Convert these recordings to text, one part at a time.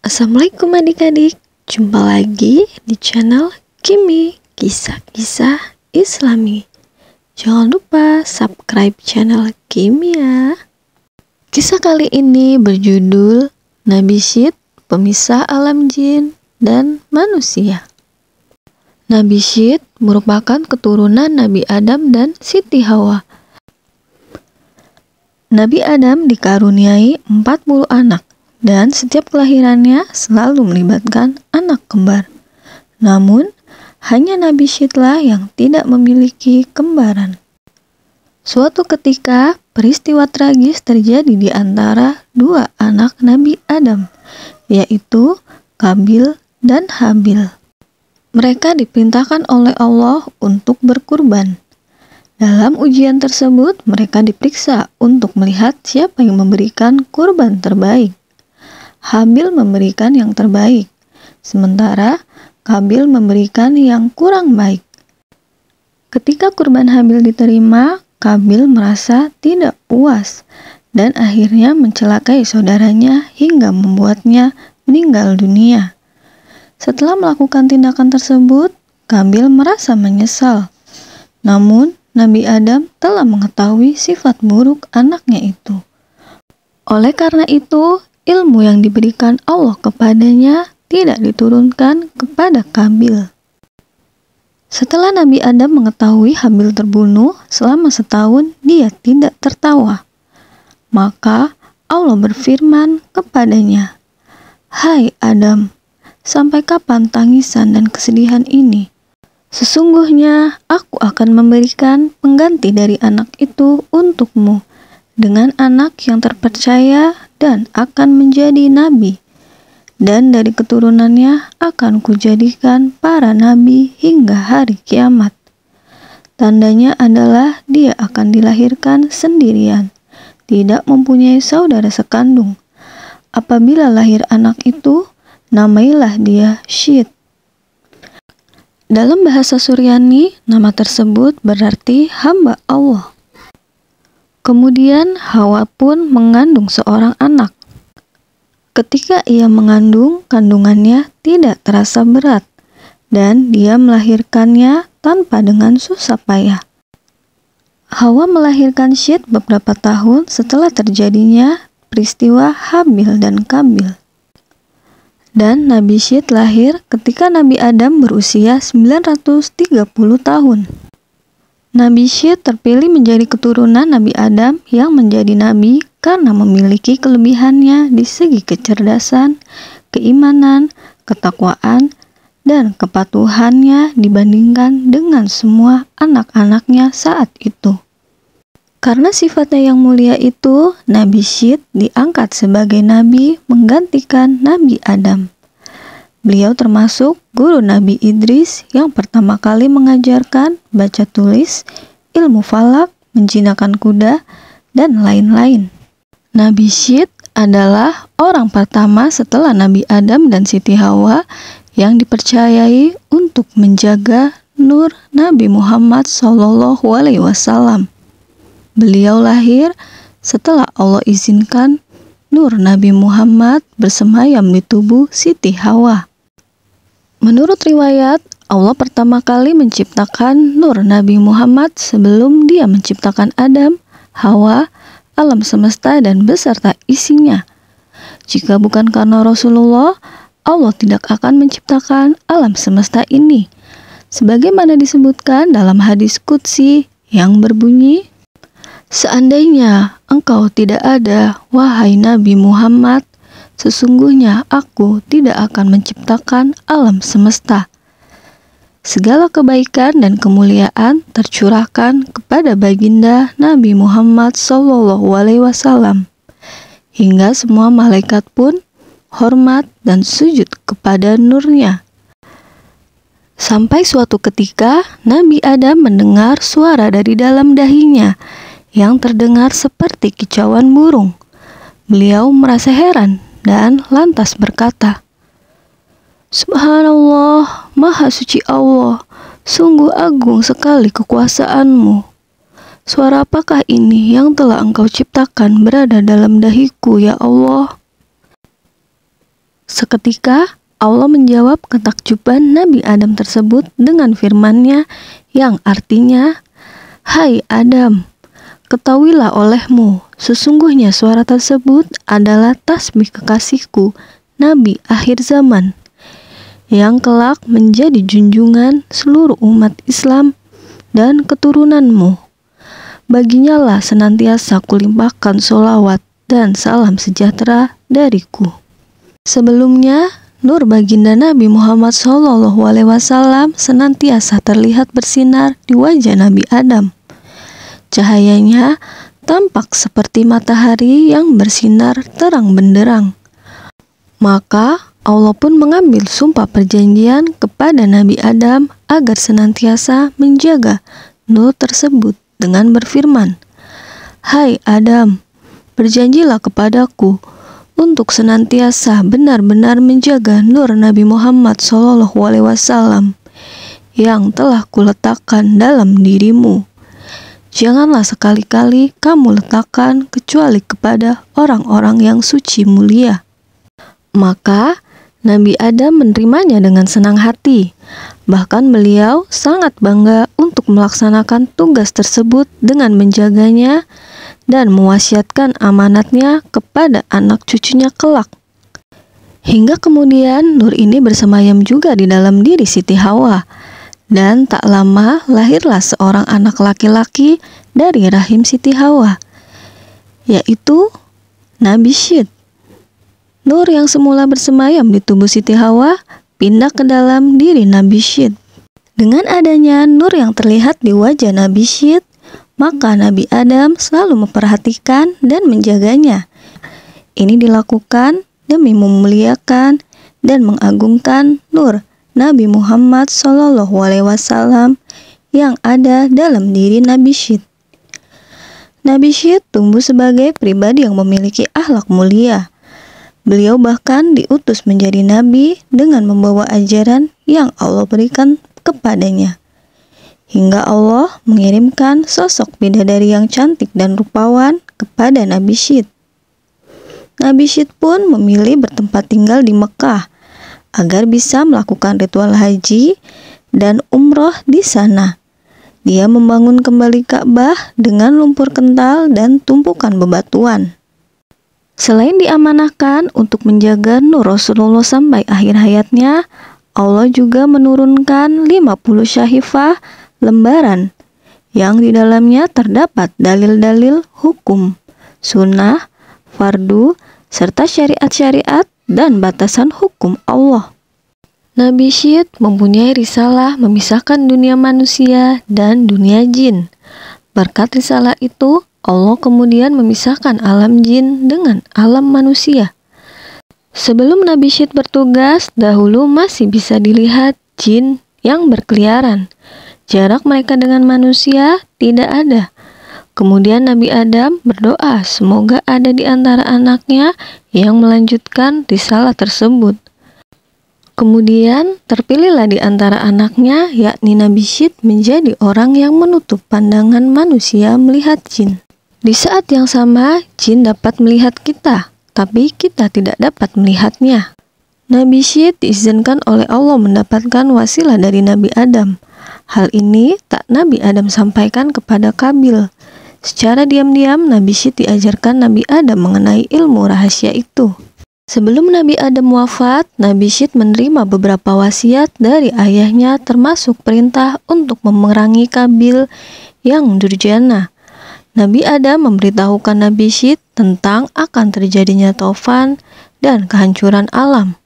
Assalamualaikum adik-adik, jumpa lagi di channel Kimi Kisah-Kisah Islami. Jangan lupa subscribe channel Kimi ya. Kisah kali ini berjudul Nabi Syed, pemisah alam jin dan manusia. Nabi Syed merupakan keturunan Nabi Adam dan Siti Hawa. Nabi Adam dikaruniai 40 anak, dan setiap kelahirannya selalu melibatkan anak kembar. Namun, hanya Nabi Syedlah yang tidak memiliki kembaran. Suatu ketika, peristiwa tragis terjadi di antara dua anak Nabi Adam, yaitu Qabil dan Habil. Mereka diperintahkan oleh Allah untuk berkurban. Dalam ujian tersebut, mereka diperiksa untuk melihat siapa yang memberikan kurban terbaik. Habil memberikan yang terbaik, sementara Qabil memberikan yang kurang baik. Ketika kurban Habil diterima, Qabil merasa tidak puas dan akhirnya mencelakai saudaranya hingga membuatnya meninggal dunia. Setelah melakukan tindakan tersebut, Qabil merasa menyesal. Namun, Nabi Adam telah mengetahui sifat buruk anaknya itu. Oleh karena itu, ilmu yang diberikan Allah kepadanya tidak diturunkan kepada Qabil. Setelah Nabi Adam mengetahui Habil terbunuh, selama setahun dia tidak tertawa. Maka Allah berfirman kepadanya, "Hai Adam, sampai kapan tangisan dan kesedihan ini? Sesungguhnya aku akan memberikan pengganti dari anak itu untukmu dengan anak yang terpercaya dan akan menjadi nabi. Dan dari keturunannya akan kujadikan para nabi hingga hari kiamat. Tandanya adalah dia akan dilahirkan sendirian, tidak mempunyai saudara sekandung. Apabila lahir anak itu, namailah dia Syed." Dalam bahasa Suryani, nama tersebut berarti hamba Allah. Kemudian Hawa pun mengandung seorang anak. Ketika ia mengandung, kandungannya tidak terasa berat, dan dia melahirkannya tanpa dengan susah payah. Hawa melahirkan Syed beberapa tahun setelah terjadinya peristiwa Habil dan Qabil. Dan Nabi Syed lahir ketika Nabi Adam berusia 930 tahun. Nabi Syed terpilih menjadi keturunan Nabi Adam yang menjadi nabi karena memiliki kelebihannya di segi kecerdasan, keimanan, ketakwaan, dan kepatuhannya dibandingkan dengan semua anak-anaknya saat itu. Karena sifatnya yang mulia itu, Nabi Syed diangkat sebagai nabi menggantikan Nabi Adam. Beliau termasuk guru Nabi Idris yang pertama kali mengajarkan baca tulis, ilmu falak, menjinakkan kuda, dan lain-lain. Nabi Syed adalah orang pertama setelah Nabi Adam dan Siti Hawa yang dipercayai untuk menjaga nur Nabi Muhammad SAW. Beliau lahir setelah Allah izinkan nur Nabi Muhammad bersemayam di tubuh Siti Hawa. Menurut riwayat, Allah pertama kali menciptakan nur Nabi Muhammad sebelum dia menciptakan Adam, Hawa, alam semesta dan beserta isinya. Jika bukan karena Rasulullah, Allah tidak akan menciptakan alam semesta ini. Sebagaimana disebutkan dalam hadis qudsi yang berbunyi, "Seandainya engkau tidak ada, wahai Nabi Muhammad, sesungguhnya aku tidak akan menciptakan alam semesta." Segala kebaikan dan kemuliaan tercurahkan kepada baginda Nabi Muhammad SAW, hingga semua malaikat pun hormat dan sujud kepada nurnya. Sampai suatu ketika Nabi Adam mendengar suara dari dalam dahinya yang terdengar seperti kicauan burung. Beliau merasa heran dan lantas berkata, "Subhanallah, Maha Suci Allah, sungguh agung sekali kekuasaanmu. Suara apakah ini yang telah Engkau ciptakan berada dalam dahiku, ya Allah?" Seketika Allah menjawab ketakjuban Nabi Adam tersebut dengan firman-Nya yang artinya, "Hai Adam, ketahuilah olehmu, sesungguhnya suara tersebut adalah tasbih kekasihku, Nabi akhir zaman, yang kelak menjadi junjungan seluruh umat Islam dan keturunanmu. Baginya lah senantiasa kulimpahkan sholawat dan salam sejahtera dariku." Sebelumnya, nur baginda Nabi Muhammad SAW senantiasa terlihat bersinar di wajah Nabi Adam. Cahayanya tampak seperti matahari yang bersinar terang benderang. Maka Allah pun mengambil sumpah perjanjian kepada Nabi Adam agar senantiasa menjaga nur tersebut dengan berfirman, "Hai Adam, berjanjilah kepadaku untuk senantiasa benar-benar menjaga nur Nabi Muhammad SAW yang telah kuletakkan dalam dirimu. Janganlah sekali-kali kamu letakkan kecuali kepada orang-orang yang suci mulia." Maka Nabi Adam menerimanya dengan senang hati. Bahkan beliau sangat bangga untuk melaksanakan tugas tersebut dengan menjaganya dan mewasiatkan amanatnya kepada anak cucunya kelak. Hingga kemudian nur ini bersemayam juga di dalam diri Siti Hawa. Dan tak lama lahirlah seorang anak laki-laki dari rahim Siti Hawa, yaitu Nabi Syed. Nur yang semula bersemayam di tubuh Siti Hawa pindah ke dalam diri Nabi Syed. Dengan adanya nur yang terlihat di wajah Nabi Syed, maka Nabi Adam selalu memperhatikan dan menjaganya. Ini dilakukan demi memuliakan dan mengagungkan nur Nabi Muhammad SAW yang ada dalam diri Nabi Syed. Nabi Syed tumbuh sebagai pribadi yang memiliki akhlak mulia. Beliau bahkan diutus menjadi nabi dengan membawa ajaran yang Allah berikan kepadanya. Hingga Allah mengirimkan sosok bidadari yang cantik dan rupawan kepada Nabi Syed. Nabi Syed pun memilih bertempat tinggal di Mekah agar bisa melakukan ritual haji dan umroh di sana. Dia membangun kembali Ka'bah dengan lumpur kental dan tumpukan bebatuan. Selain diamanahkan untuk menjaga nur Rasulullah sampai akhir hayatnya, Allah juga menurunkan 50 syahifah lembaran yang di dalamnya terdapat dalil-dalil hukum, sunnah, fardu, serta syariat-syariat dan batasan hukum Allah. Nabi Syed mempunyai risalah memisahkan dunia manusia dan dunia jin. Berkat risalah itu, Allah kemudian memisahkan alam jin dengan alam manusia. Sebelum Nabi Syed bertugas, dahulu masih bisa dilihat jin yang berkeliaran. Jarak mereka dengan manusia tidak ada. Kemudian Nabi Adam berdoa semoga ada di antara anaknya yang melanjutkan risalah tersebut. Kemudian terpilihlah di antara anaknya, yakni Nabi Syed, menjadi orang yang menutup pandangan manusia melihat jin. Di saat yang sama, jin dapat melihat kita, tapi kita tidak dapat melihatnya. Nabi Syed diizinkan oleh Allah mendapatkan wasilah dari Nabi Adam. Hal ini tak Nabi Adam sampaikan kepada Qabil. Secara diam-diam, Nabi Syed diajarkan Nabi Adam mengenai ilmu rahasia itu. Sebelum Nabi Adam wafat, Nabi Syed menerima beberapa wasiat dari ayahnya, termasuk perintah untuk memerangi Qabil yang durjana. Nabi Adam memberitahukan Nabi Syed tentang akan terjadinya taufan dan kehancuran alam.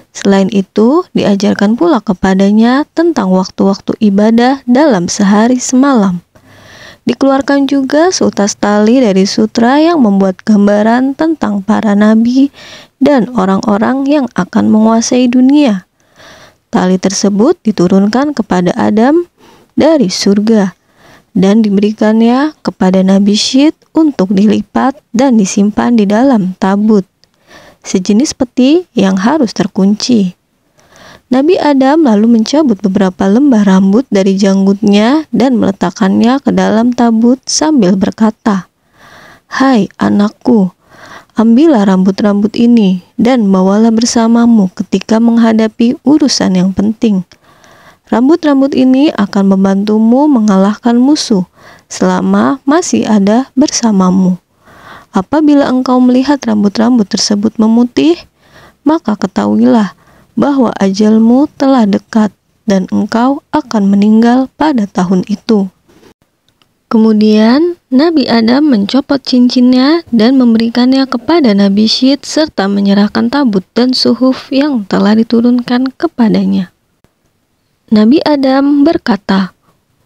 Selain itu, diajarkan pula kepadanya tentang waktu-waktu ibadah dalam sehari semalam. Dikeluarkan juga seutas tali dari sutra yang membuat gambaran tentang para nabi dan orang-orang yang akan menguasai dunia. Tali tersebut diturunkan kepada Adam dari surga dan diberikannya kepada Nabi Syed untuk dilipat dan disimpan di dalam tabut, sejenis peti yang harus terkunci. Nabi Adam lalu mencabut beberapa lembah rambut dari janggutnya dan meletakkannya ke dalam tabut sambil berkata, "Hai anakku, Ambillah rambut-rambut ini dan bawalah bersamamu ketika menghadapi urusan yang penting. Rambut-rambut ini akan membantumu mengalahkan musuh selama masih ada bersamamu. Apabila engkau melihat rambut-rambut tersebut memutih, maka ketahuilah bahwa ajalmu telah dekat dan engkau akan meninggal pada tahun itu. Kemudian Nabi Adam mencopot cincinnya dan memberikannya kepada Nabi Syed serta menyerahkan tabut dan suhuf yang telah diturunkan kepadanya. Nabi Adam berkata,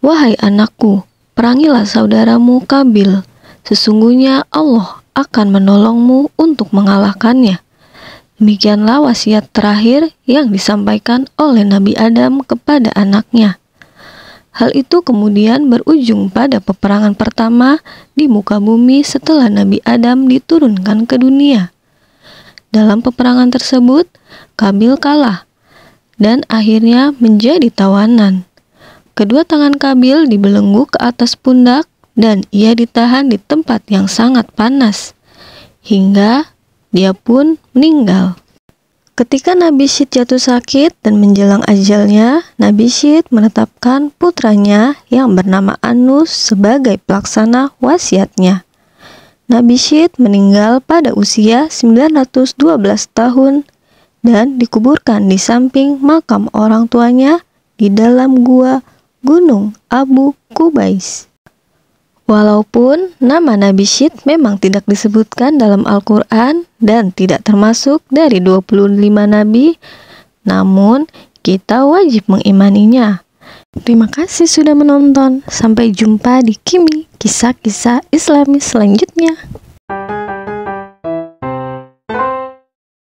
"Wahai anakku, perangilah saudaramu Kabil. Sesungguhnya Allah akan menolongmu untuk mengalahkannya." Demikianlah wasiat terakhir yang disampaikan oleh Nabi Adam kepada anaknya. Hal itu kemudian berujung pada peperangan pertama di muka bumi setelah Nabi Adam diturunkan ke dunia. Dalam peperangan tersebut, Kabil kalah dan akhirnya menjadi tawanan. Kedua tangan Kabil dibelenggu ke atas pundak dan ia ditahan di tempat yang sangat panas, hingga dia pun meninggal. Ketika Nabi Syed jatuh sakit dan menjelang ajalnya, Nabi Syed menetapkan putranya yang bernama Anus sebagai pelaksana wasiatnya. Nabi Syed meninggal pada usia 912 tahun dan dikuburkan di samping makam orang tuanya di dalam gua Gunung Abu Qubais. Walaupun nama Nabi Syed memang tidak disebutkan dalam Al-Quran dan tidak termasuk dari 25 nabi, namun kita wajib mengimaninya. Terima kasih sudah menonton. Sampai jumpa di Kimi, kisah-kisah Islami selanjutnya.